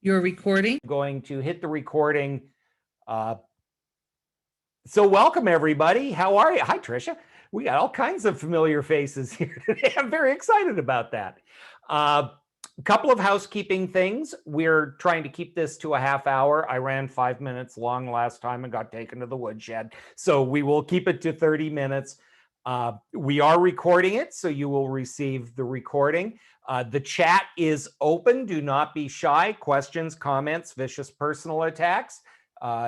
You're recording? Going to hit the recording. So welcome everybody. How are you? Hi, Tricia. We got all kinds of familiar faces here today. I'm very excited about that. A couple of housekeeping things. We're trying to keep this to a half hour. I ran 5 minutes long last time and got taken to the woodshed. So we will keep it to 30 minutes. We are recording it, so you will receive the recording. The chat is open. Do not be shy. Questions, comments, vicious personal attacks.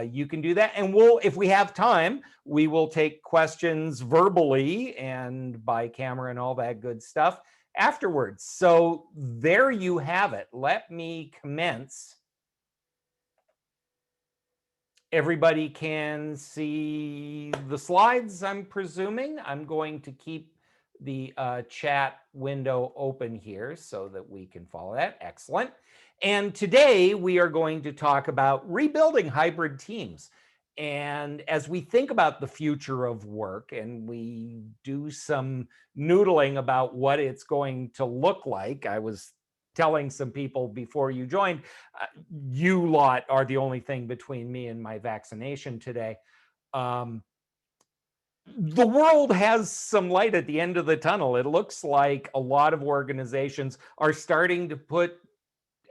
You can do that. And if we have time, we will take questions verbally and by camera and all that good stuff afterwards. So there you have it. Let me commence. Everybody can see the slides, I'm presuming. I'm going to keep the chat window open here so that we can follow that. Excellent. And today we are going to talk about rebuilding hybrid teams. And as we think about the future of work and we do some noodling about what it's going to look like, I was telling some people before you joined, you lot are the only thing between me and my vaccination today. The world has some light at the end of the tunnel. It looks like a lot of organizations are starting to put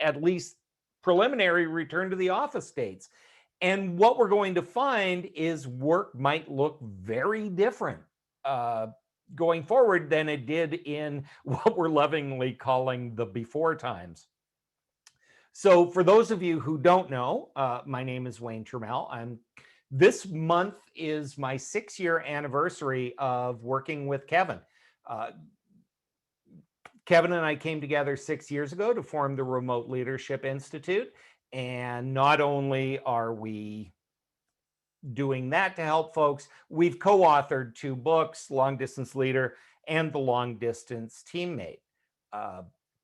at least preliminary return to the office dates. And what we're going to find is work might look very different going forward than it did in what we're lovingly calling the before times. So for those of you who don't know, my name is Wayne Turmel. This month is my 6-year anniversary of working with Kevin. Kevin and I came together 6 years ago to form the Remote Leadership Institute. And not only are we doing that to help folks, we've co-authored 2 books, Long Distance Leader and The Long Distance Teammate.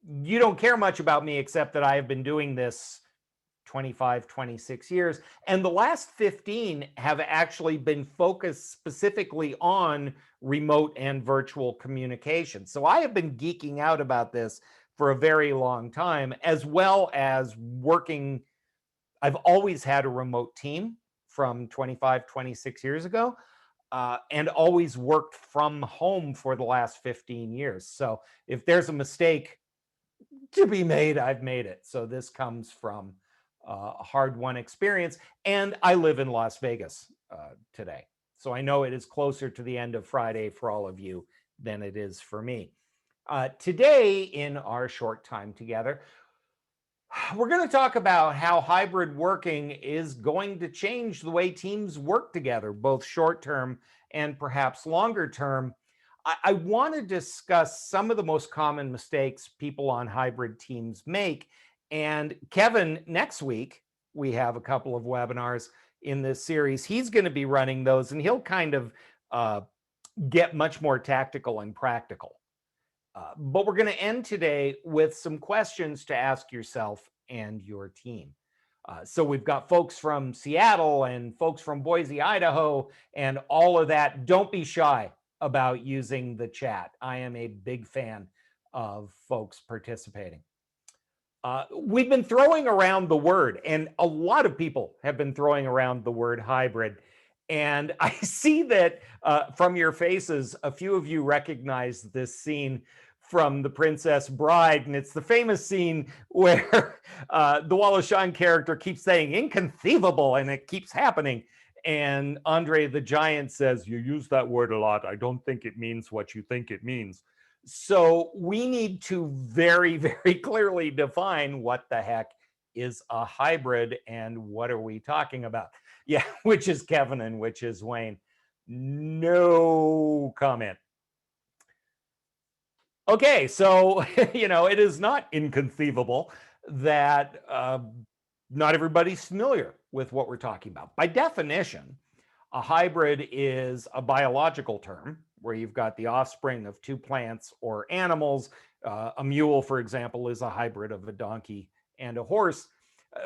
You don't care much about me except that I have been doing this 25, 26 years. And the last 15 have actually been focused specifically on remote and virtual communication. So I have been geeking out about this for a very long time, as well as working. I've always had a remote team from 25, 26 years ago, and always worked from home for the last 15 years. So if there's a mistake to be made, I've made it. So this comes from a hard-won experience. And I live in Las Vegas today. So I know it is closer to the end of Friday for all of you than it is for me. Today, in our short time together, we're going to talk about how hybrid working is going to change the way teams work together, both short-term and perhaps longer term. I want to discuss some of the most common mistakes people on hybrid teams make. And Kevin, next week, we have a couple of webinars in this series. He's going to be running those, and he'll kind of get much more tactical and practical. But we're going to end today with some questions to ask yourself and your team. So we've got folks from Seattle and folks from Boise, Idaho, and all of that. Don't be shy about using the chat. I am a big fan of folks participating. We've been throwing around the word, and a lot of people have been throwing around the word hybrid. And I see that from your faces, a few of you recognize this scene from The Princess Bride, and it's the famous scene where the Wallace Shawn character keeps saying inconceivable, and it keeps happening. And Andre the Giant says, "You use that word a lot. I don't think it means what you think it means." So we need to very, very clearly define what the heck is a hybrid and what are we talking about? Yeah, which is Kevin and which is Wayne. No comment. Okay, so, it is not inconceivable that not everybody's familiar with what we're talking about. By definition, a hybrid is a biological term where you've got the offspring of 2 plants or animals. A mule, for example, is a hybrid of a donkey and a horse.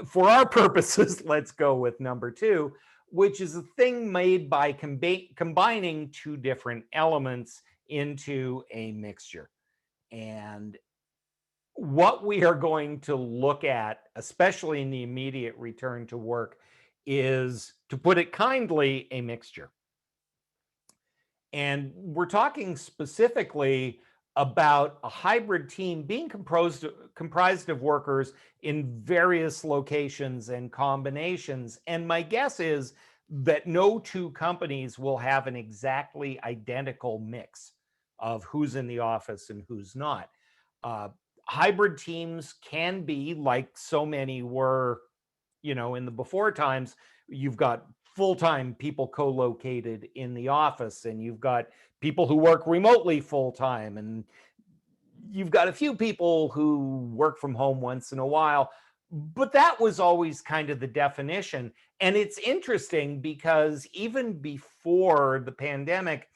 For our purposes, let's go with number 2, which is a thing made by combining 2 different elements into a mixture. And What we are going to look at, especially in the immediate return to work, is, to put it kindly, a mixture. And we're talking specifically about a hybrid team being comprised of workers in various locations and combinations. And my guess is that no two companies will have an exactly identical mix of who's in the office and who's not. Uh, Hybrid teams can be, like so many were, in the before times. You've got full-time people co-located in the office, and you've got people who work remotely full-time, and you've got a few people who work from home once in a while. But that was always kind of the definition. And it's interesting because even before the pandemic,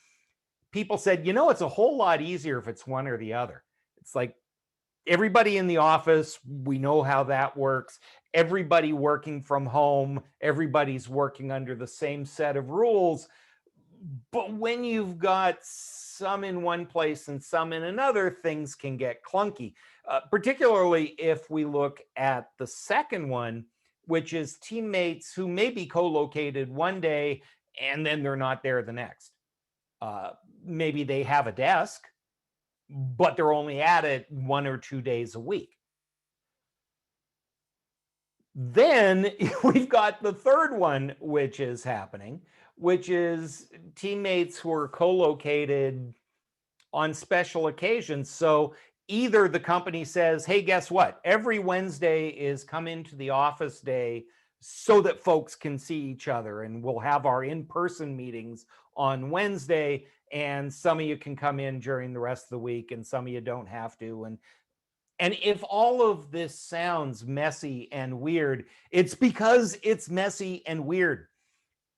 people said, it's a whole lot easier if it's one or the other. It's like, everybody in the office, we know how that works. Everybody working from home, everybody's working under the same set of rules. But when you've got some in one place and some in another, things can get clunky, particularly if we look at the second one, which is teammates who may be co-located one day and then they're not there the next. Maybe they have a desk, but they're only at it 1 or 2 days a week. Then we've got the third one, which is happening, which is teammates who are co-located on special occasions. So either the company says, hey, guess what? Every Wednesday is come into the office day so that folks can see each other, and we'll have our in-person meetings on Wednesday, and some of you can come in during the rest of the week and some of you don't have to. And if all of this sounds messy and weird, it's because it's messy and weird.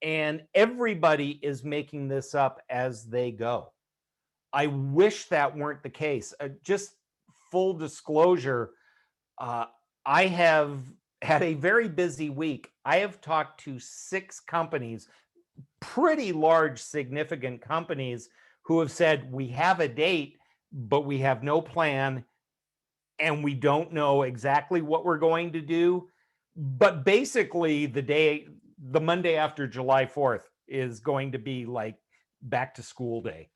And everybody is making this up as they go. I wish that weren't the case. Just full disclosure, I have had a very busy week. I have talked to 6 companies, pretty large, significant companies, who have said, we have a date, but we have no plan, and we don't know exactly what we're going to do. But basically, the Monday after July 4th is going to be like back to school day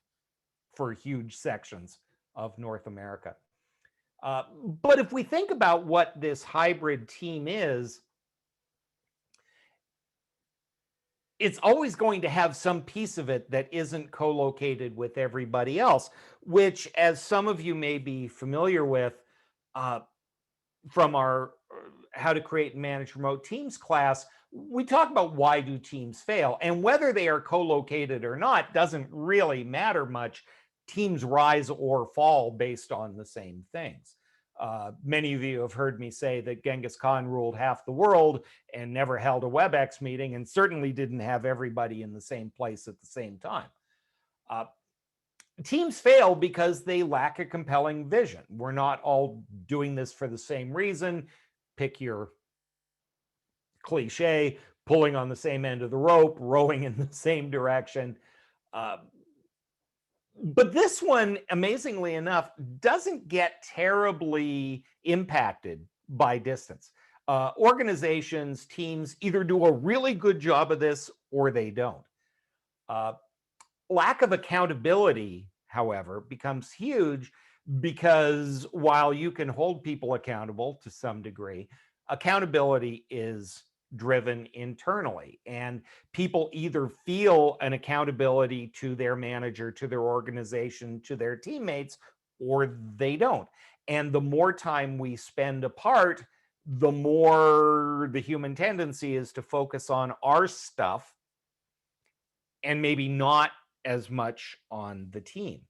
for huge sections of North America. But if we think about what this hybrid team is, it's always going to have some piece of it that isn't co-located with everybody else, which, as some of you may be familiar with, from our How to Create and Manage Remote Teams class, we talk about why do teams fail, and whether they are co-located or not doesn't really matter much. Teams rise or fall based on the same things. Many of you have heard me say that Genghis Khan ruled half the world and never held a WebEx meeting, and certainly didn't have everybody in the same place at the same time. Teams fail because they lack a compelling vision. We're not all doing this for the same reason. Pick your cliche: pulling on the same end of the rope, rowing in the same direction. But this one, amazingly enough, doesn't get terribly impacted by distance. Organizations, teams either do a really good job of this or they don't. Lack of accountability, however, becomes huge, because while you can hold people accountable to some degree, accountability is driven internally, and people either feel an accountability to their manager, to their organization, to their teammates, or they don't. And the more time we spend apart, the more the human tendency is to focus on our stuff and maybe not as much on the team.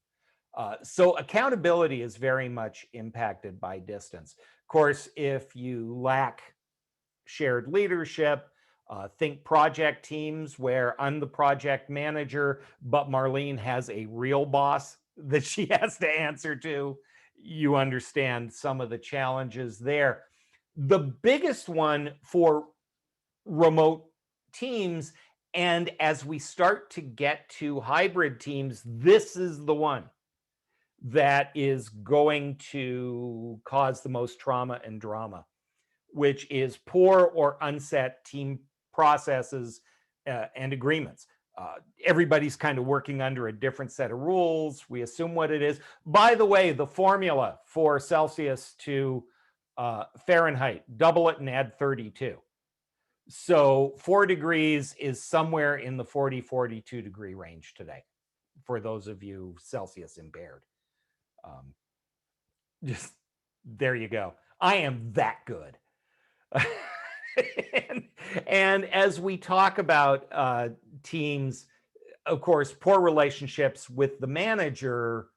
So accountability is very much impacted by distance. Of course, if you lack shared leadership, think project teams where I'm the project manager, but Marlene has a real boss that she has to answer to. You understand some of the challenges there. The biggest one for remote teams, and as we start to get to hybrid teams, this is the one that is going to cause the most trauma and drama, which is poor or unset team processes and agreements. Everybody's kind of working under a different set of rules. We assume what it is. By the way, the formula for Celsius to Fahrenheit, double it and add 32. So 4 degrees is somewhere in the 40, 42 degree range today, for those of you Celsius impaired. Just there you go. I am that good. and as we talk about teams, of course, poor relationships with the manager,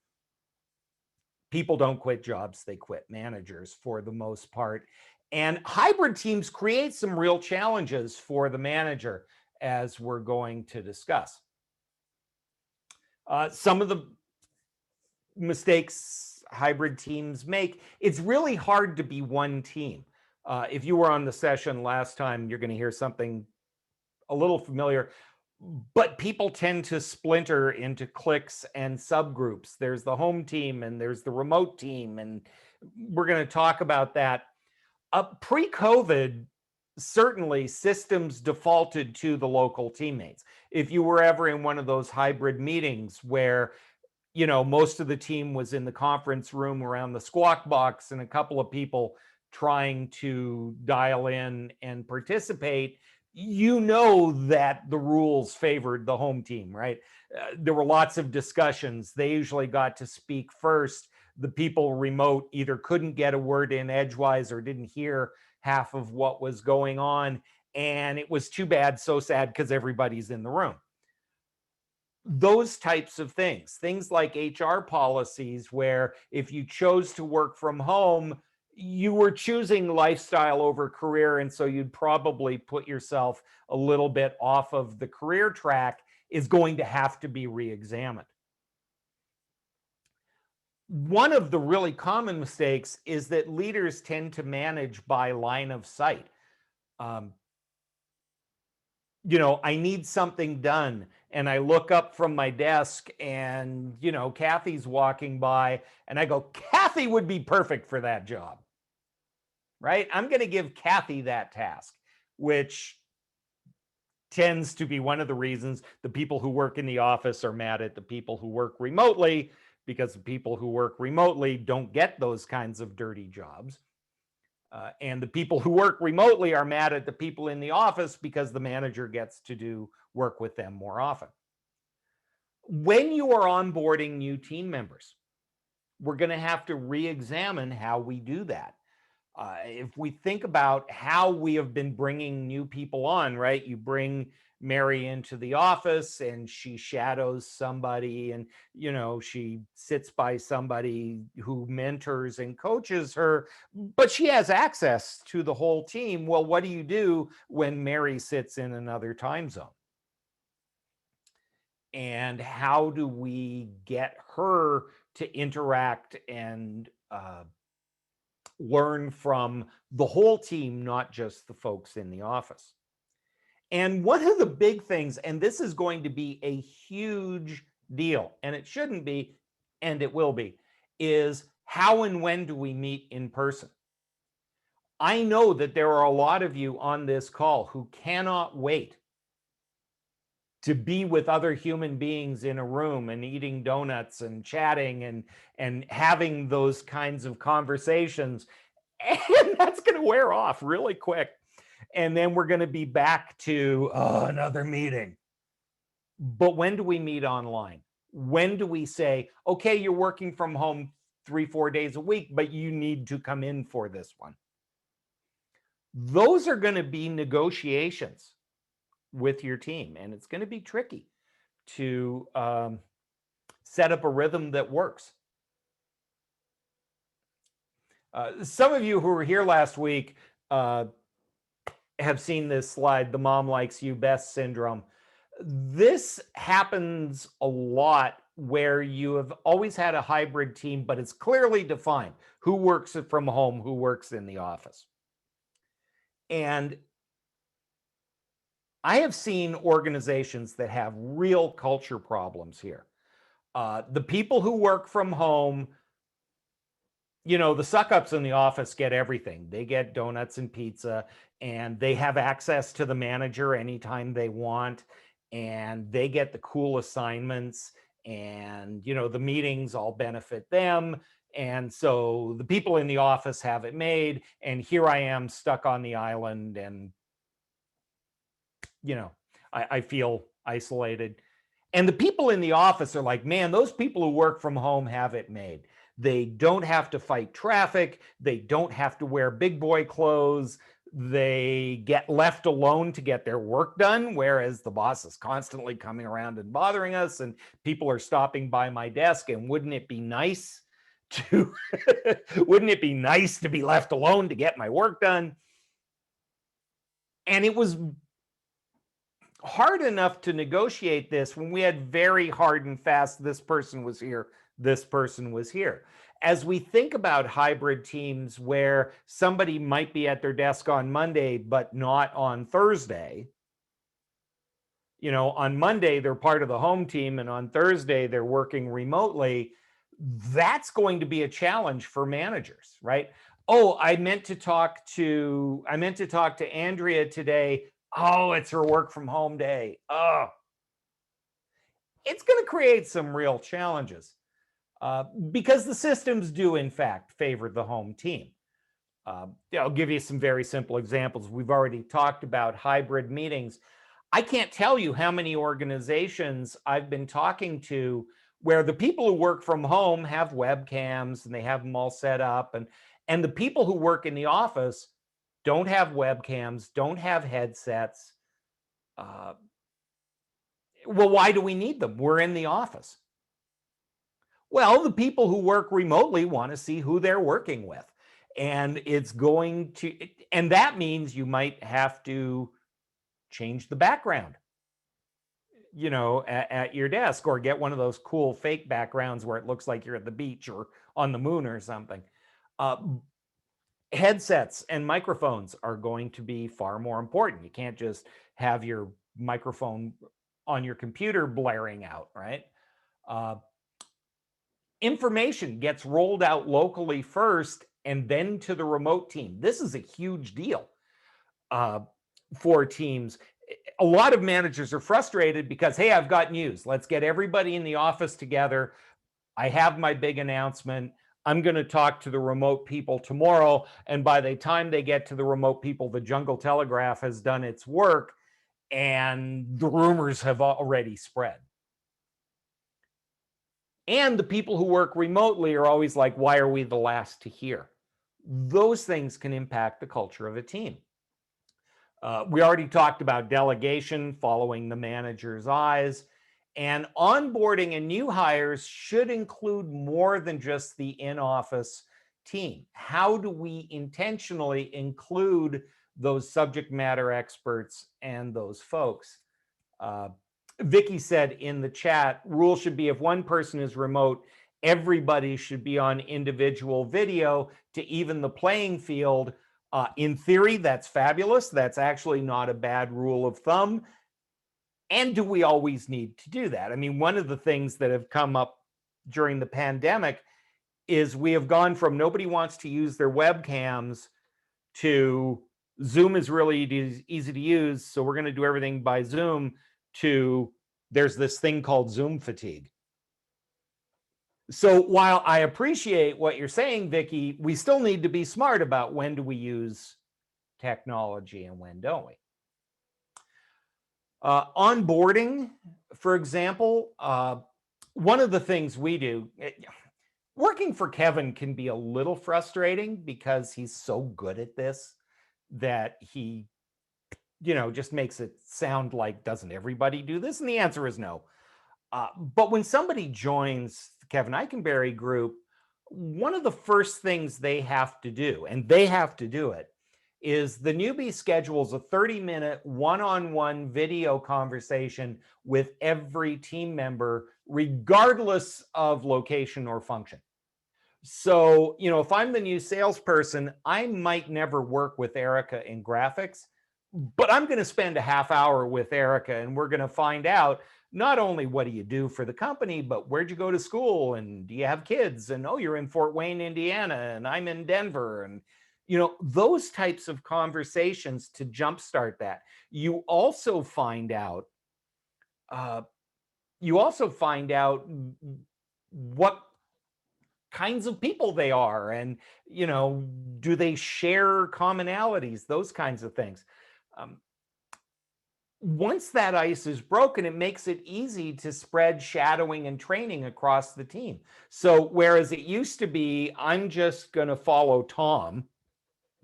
people don't quit jobs, they quit managers for the most part. And hybrid teams create some real challenges for the manager, as we're going to discuss. Some of the mistakes hybrid teams make, it's really hard to be one team. If you were on the session last time, you're going to hear something a little familiar, but people tend to splinter into cliques and subgroups. There's the home team and there's the remote team, and we're going to talk about that. Pre-COVID, certainly systems defaulted to the local teammates. If you were ever in one of those hybrid meetings where, you know, most of the team was in the conference room around the squawk box and a couple of people trying to dial in and participate, you know that the rules favored the home team, right? There were lots of discussions. They usually got to speak first. The people remote either couldn't get a word in edgewise or didn't hear half of what was going on. And it was too bad, so sad, because everybody's in the room. Those types of things like HR policies, where if you chose to work from home, you were choosing lifestyle over career, and so you'd probably put yourself a little bit off of the career track, is going to have to be re-examined. One of the really common mistakes is that leaders tend to manage by line of sight. You know, I need something done, and I look up from my desk and, you know, Kathy's walking by, and I go, Kathy would be perfect for that job, right? I'm going to give Kathy that task, which tends to be one of the reasons the people who work in the office are mad at the people who work remotely, because the people who work remotely don't get those kinds of dirty jobs. And the people who work remotely are mad at the people in the office because the manager gets to do work with them more often. When you are onboarding new team members, we're going to have to re-examine how we do that. If we think about how we have been bringing new people on, right? You bring Mary into the office and she shadows somebody, and, you know, she sits by somebody who mentors and coaches her, but she has access to the whole team. Well, what do you do when Mary sits in another time zone? And how do we get her to interact and learn from the whole team, not just the folks in the office? And one of the big things, and this is going to be a huge deal, and it shouldn't be, and it will be, is how and when do we meet in person? I know that there are a lot of you on this call who cannot wait to be with other human beings in a room and eating donuts and chatting and having those kinds of conversations. And that's going to wear off really quick. And then we're going to be back to another meeting. But when do we meet online? When do we say, okay, you're working from home 3-4 days a week, but you need to come in for this one? Those are going to be negotiations with your team, and it's going to be tricky to set up a rhythm that works. Some of you who were here last week have seen this slide, the mom likes you best syndrome. This happens a lot where you have always had a hybrid team, but it's clearly defined who works from home, who works in the office. And I have seen organizations that have real culture problems here. The people who work from home, the suck-ups in the office get everything. They get donuts and pizza, and they have access to the manager anytime they want, and they get the cool assignments, and the meetings all benefit them. And so the people in the office have it made, and here I am stuck on the island, and I feel isolated. And the people in the office are like, man, those people who work from home have it made. They don't have to fight traffic. They don't have to wear big boy clothes. They get left alone to get their work done, whereas the boss is constantly coming around and bothering us, and people are stopping by my desk. And wouldn't it be nice to wouldn't it be nice to be left alone to get my work done? And it was hard enough to negotiate this when we had very hard and fast, this person was here, this person was here. As we think about hybrid teams where somebody might be at their desk on Monday, but not on Thursday, on Monday, they're part of the home team, and on Thursday, they're working remotely. That's going to be a challenge for managers, right? Oh, I meant to talk to Andrea today. Oh, it's her work from home day. Oh, it's going to create some real challenges because the systems do, in fact, favor the home team. I'll give you some very simple examples. We've already talked about hybrid meetings. I can't tell you how many organizations I've been talking to where the people who work from home have webcams and they have them all set up, and the people who work in the office don't have webcams, don't have headsets. Well, why do we need them? We're in the office. Well, the people who work remotely want to see who they're working with. And and that means you might have to change the background, at your desk, or get one of those cool fake backgrounds where it looks like you're at the beach or on the moon or something. Headsets and microphones are going to be far more important. You can't just have your microphone on your computer blaring out, right? Information gets rolled out locally first and then to the remote team. This is a huge deal for teams. A lot of managers are frustrated because, hey, I've got news. Let's get everybody in the office together. I have my big announcement. I'm going to talk to the remote people tomorrow. And by the time they get to the remote people, the Jungle Telegraph has done its work and the rumors have already spread. And the people who work remotely are always like, why are we the last to hear? Those things can impact the culture of a team. We already talked about delegation, following the manager's eyes, and onboarding and new hires should include more than just the in-office team. How do we intentionally include those subject matter experts and those folks? Vicky said in the chat, rule should be if one person is remote, everybody should be on individual video to even the playing field. In theory, that's fabulous. That's actually not a bad rule of thumb. And do we always need to do that? I mean, one of the things that have come up during the pandemic is we have gone from nobody wants to use their webcams to Zoom is really easy to use, so we're going to do everything by Zoom, to there's this thing called Zoom fatigue. So while I appreciate what you're saying, Vicky, we still need to be smart about when do we use technology and when don't we. Onboarding, for example, one of the things we do, working for Kevin can be a little frustrating because he's so good at this that he, just makes it sound like, doesn't everybody do this? And the answer is no. But when somebody joins the Kevin Eikenberry Group, one of the first things they have to do, and they have to do it, is the newbie schedules a 30-minute one-on-one video conversation with every team member, regardless of location or function. So, if I'm the new salesperson, I might never work with Erica in graphics, but I'm going to spend a half hour with Erica, and we're going to find out not only what do you do for the company, but where'd you go to school, and do you have kids, and oh, you're in Fort Wayne, Indiana, and I'm in Denver, and those types of conversations to jumpstart that. You also find out uh, what kinds of people they are, and do they share commonalities, those kinds of things. um, Once that ice is broken, it makes it easy to spread shadowing and training across the team. So whereas it used to be, I'm just going to follow Tom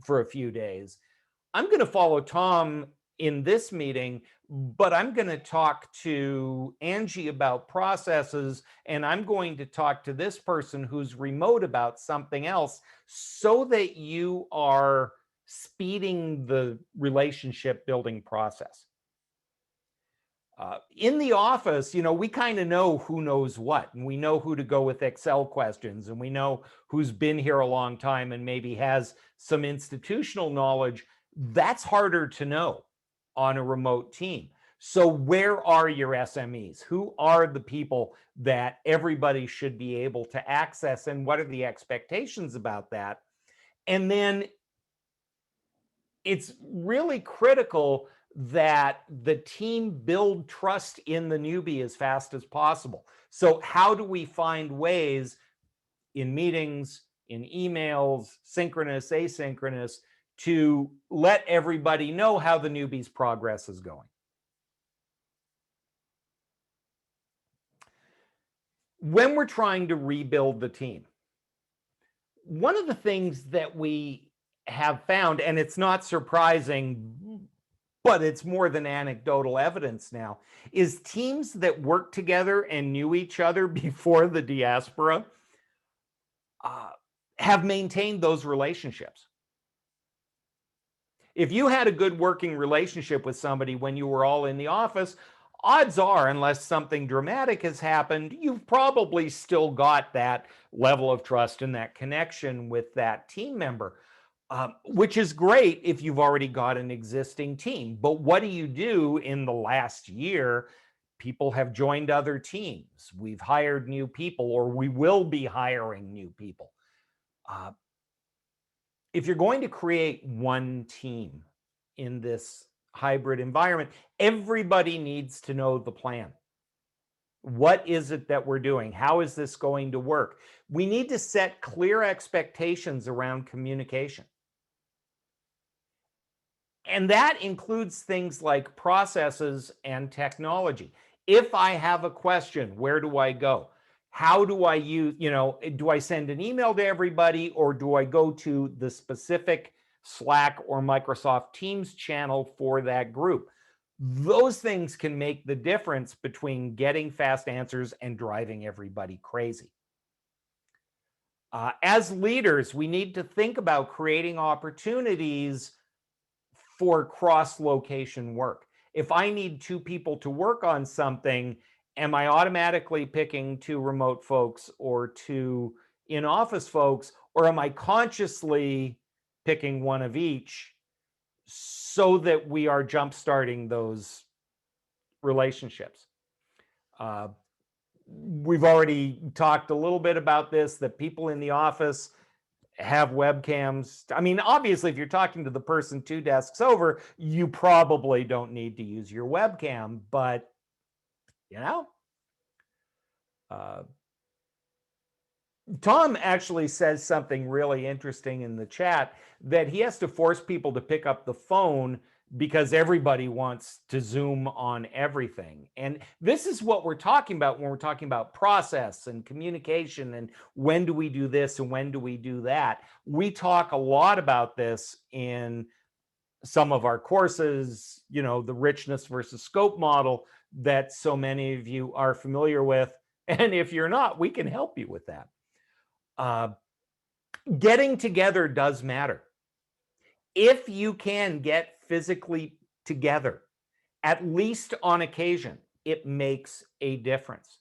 for a few days, I'm going to follow Tom in this meeting, but I'm going to talk to Angie about processes, and I'm going to talk to this person who's remote about something else, so that you are speeding the relationship building process. In the office, we kind of know who knows what, and we know who to go with Excel questions, and we know who's been here a long time and maybe has some institutional knowledge. That's harder to know on a remote team. So where are your SMEs? Who are the people that everybody should be able to access, and what are the expectations about that? And then it's really critical that the team build trust in the newbie as fast as possible. So how do we find ways in meetings, in emails, synchronous, asynchronous, to let everybody know how the newbie's progress is going? When we're trying to rebuild the team, one of the things that we have found, and it's not surprising, but it's more than anecdotal evidence now, is teams that worked together and knew each other before the diaspora have maintained those relationships. If you had a good working relationship with somebody when you were all in the office, odds are, unless something dramatic has happened, you've probably still got that level of trust and that connection with that team member. Which is great if you've already got an existing team. But what do you do in the last year? People have joined other teams. We've hired new people, or we will be hiring new people. If you're going to create one team in this hybrid environment, everybody needs to know the plan. What is it that we're doing? How is this going to work? We need to set clear expectations around communication. And that includes things like processes and technology. If I have a question, where do I go? How do I use, do I send an email to everybody, or do I go to the specific Slack or Microsoft Teams channel for that group? Those things can make the difference between getting fast answers and driving everybody crazy. As leaders, we need to think about creating opportunities for cross-location work. If I need two people to work on something, am I automatically picking two remote folks or two in-office folks, or am I consciously picking one of each, so that we are jump-starting those relationships? We've already talked a little bit about this, that people in the office have webcams. I mean, obviously, if you're talking to the person 2 desks over, you probably don't need to use your webcam, but Tom actually says something really interesting in the chat, that he has to force people to pick up the phone because everybody wants to Zoom on everything. And this is what we're talking about when we're talking about process and communication, and when do we do this and when do we do that. We talk a lot about this in some of our courses, the richness versus scope model that so many of you are familiar with. And if you're not, we can help you with that. Getting together does matter. If you can get physically together, at least on occasion, it makes a difference.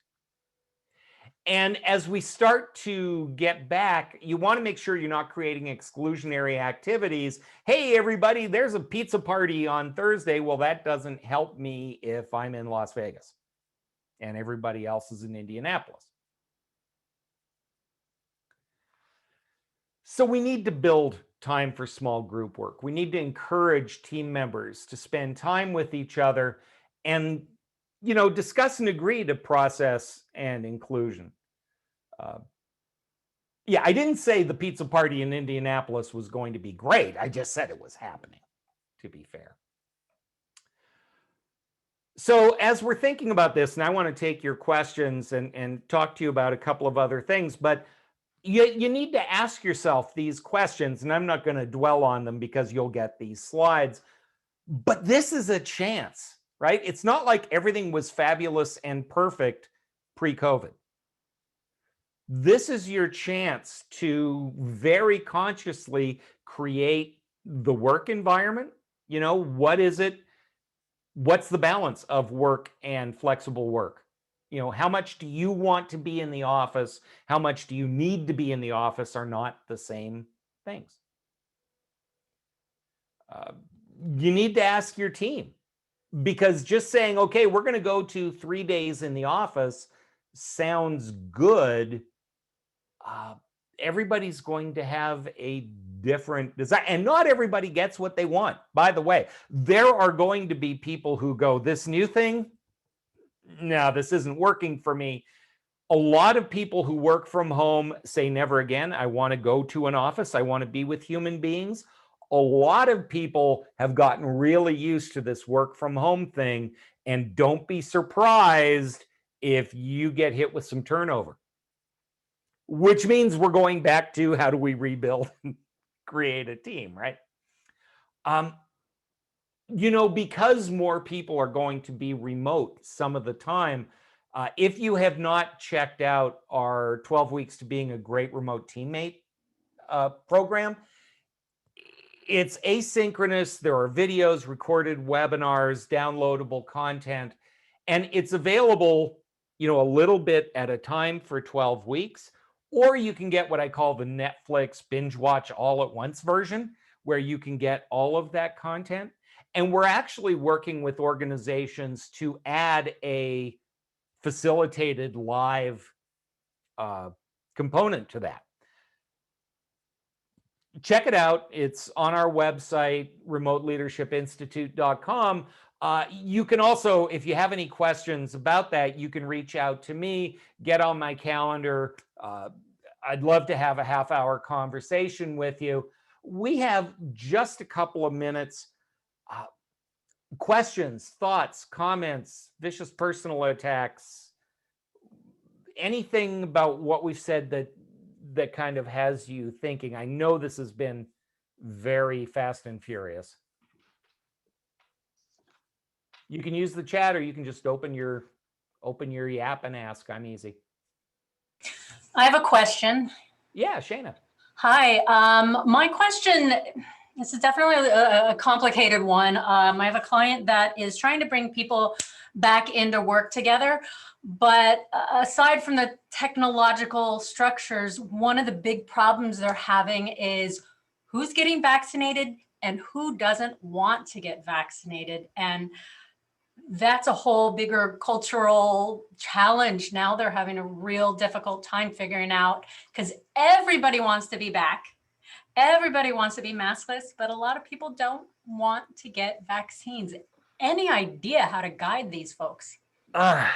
And as we start to get back, you want to make sure you're not creating exclusionary activities. Hey, everybody, there's a pizza party on Thursday. Well, that doesn't help me if I'm in Las Vegas. and everybody else is in Indianapolis. So we need to build time for small group work. We need to encourage team members to spend time with each other and, discuss and agree to process and inclusion. Yeah, I didn't say the pizza party in Indianapolis was going to be great. I just said it was happening, to be fair. So as we're thinking about this, and I want to take your questions and talk to you about a couple of other things, but you need to ask yourself these questions, and I'm not going to dwell on them because you'll get these slides, but this is a chance, right? It's not like everything was fabulous and perfect pre-COVID. This is your chance to very consciously create the work environment. What is it? What's the balance of work and flexible work? How much do you want to be in the office? How much do you need to be in the office are not the same things. You need to ask your team, because just saying, okay, we're going to go to 3 days in the office sounds good. Everybody's going to have a different design, and not everybody gets what they want. By the way, there are going to be people who go, this new thing, no, this isn't working for me. A lot of people who work from home say, never again. I want to go to an office. I want to be with human beings. A lot of people have gotten really used to this work from home thing, and don't be surprised if you get hit with some turnover. Which means we're going back to how do we rebuild and create a team, right? Because more people are going to be remote some of the time, if you have not checked out our 12 Weeks to Being a Great Remote Teammate program, it's asynchronous. There are videos, recorded webinars, downloadable content, and it's available, a little bit at a time for 12 weeks. Or you can get what I call the Netflix binge watch all at once version, where you can get all of that content. And we're actually working with organizations to add a facilitated live component to that. Check it out. It's on our website, remoteleadershipinstitute.com. You can also, if you have any questions about that, you can reach out to me, get on my calendar. I'd love to have a half-hour conversation with you. We have just a couple of minutes. Questions, thoughts, comments, vicious personal attacks, anything about what we've said that kind of has you thinking. I know this has been very fast and furious. You can use the chat, or you can just open your Yap and ask. I'm easy. I have a question. Yeah, Shayna. Hi. My question, this is definitely a complicated one. I have a client that is trying to bring people back into work together. But aside from the technological structures, one of the big problems they're having is who's getting vaccinated and who doesn't want to get vaccinated. And that's a whole bigger cultural challenge. Now they're having a real difficult time figuring out, because everybody wants to be back. Everybody wants to be maskless, but a lot of people don't want to get vaccines. Any idea how to guide these folks? Yeah,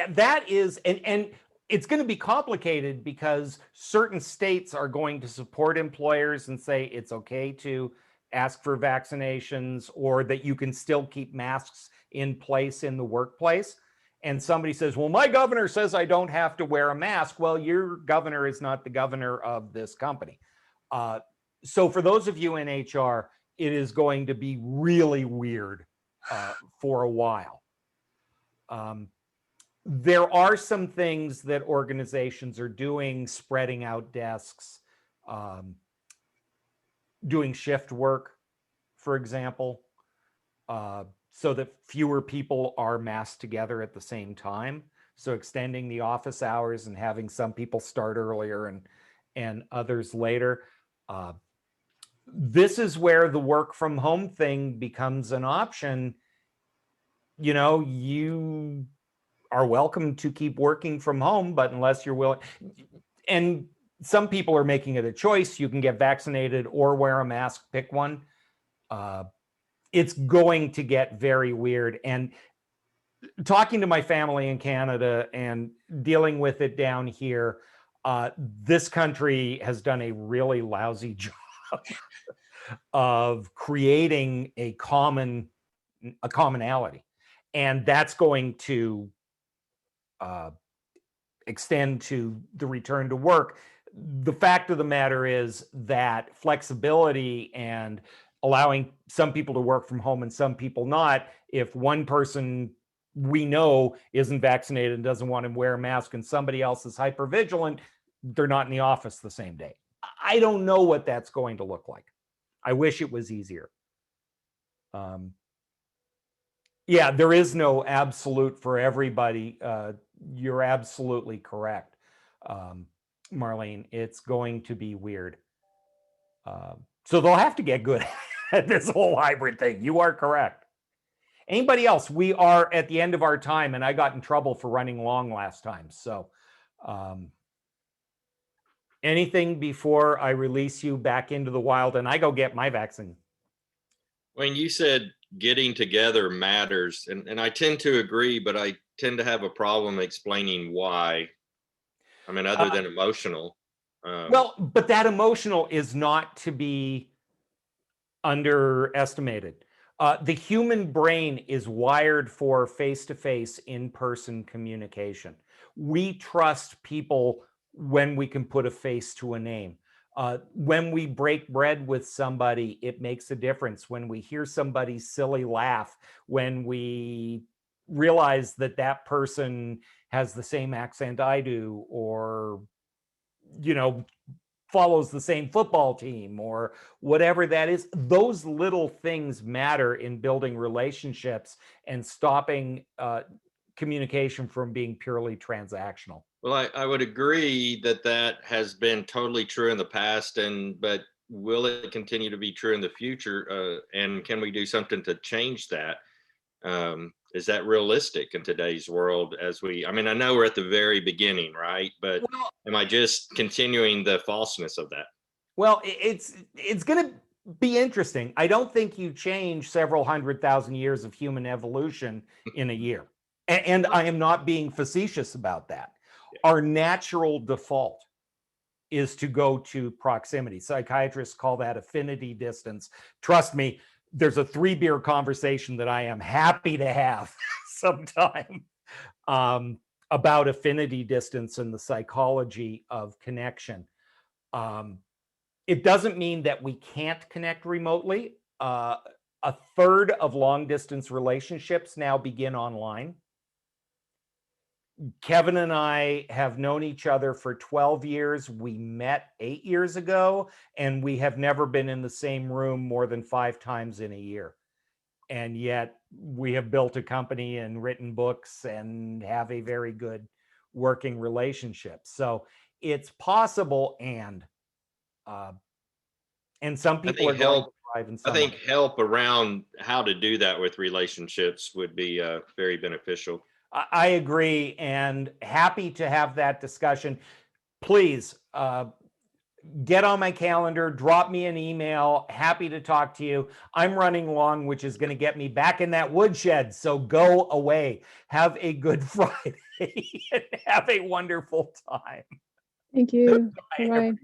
that is, and it's going to be complicated because certain states are going to support employers and say it's okay to ask for vaccinations, or that you can still keep masks in place in the workplace. And somebody says, well, my governor says I don't have to wear a mask. Well, your governor is not the governor of this company. So for those of you in HR, it is going to be really weird for a while. There are some things that organizations are doing, spreading out desks, doing shift work, for example, so that fewer people are massed together at the same time. So extending the office hours and having some people start earlier and others later. This is where the work from home thing becomes an option. You are welcome to keep working from home, but unless you're willing, and some people are making it a choice, you can get vaccinated or wear a mask, pick one. It's going to get very weird. And talking to my family in Canada and dealing with it down here, this country has done a really lousy job of creating a commonality, and that's going to extend to the return to work. The fact of the matter is that flexibility and allowing some people to work from home and some people not, if one person we know isn't vaccinated and doesn't want to wear a mask and somebody else is hypervigilant, they're not in the office the same day. I don't know what that's going to look like. I wish it was easier. Yeah, there is no absolute for everybody. You're absolutely correct, Marlene. It's going to be weird. So they'll have to get good at this whole hybrid thing. You are correct. Anybody else? We are at the end of our time, and I got in trouble for running long last time. So anything before I release you back into the wild and I go get my vaccine? Wayne, you said getting together matters, and I tend to agree, but I tend to have a problem explaining why. I mean, other than emotional. Well, but that emotional is not to be underestimated. The human brain is wired for face-to-face, in-person communication. We trust people when we can put a face to a name. When we break bread with somebody, it makes a difference. When we hear somebody's silly laugh, when we realize that that person has the same accent I do, or, you know, follows the same football team or whatever that is, those little things matter in building relationships and stopping communication from being purely transactional. Well, I would agree that that has been totally true in the past, but will it continue to be true in the future? And can we do something to change that? Is that realistic in today's world? I mean, I know we're at the very beginning, right? But am I just continuing the falseness of that? Well, it's going to be interesting. I don't think you change several 100,000 years of human evolution in a year. And I am not being facetious about that. Our natural default is to go to proximity. Psychiatrists call that affinity distance. Trust me, there's a 3-beer conversation that I am happy to have sometime about affinity distance and the psychology of connection. It doesn't mean that we can't connect remotely. A third of long distance relationships now begin online. Kevin and I have known each other for 12 years. We met 8 years ago, and we have never been in the same room more than 5 times in a year. And yet we have built a company and written books and have a very good working relationship. So it's possible, and some people are going to thrive in some way. I think help around how to do that with relationships would be very beneficial. I agree, and happy to have that discussion. Please get on my calendar, drop me an email. Happy to talk to you. I'm running long, which is going to get me back in that woodshed. So go away. Have a good Friday and have a wonderful time. Thank you. Bye, Bye. everybody.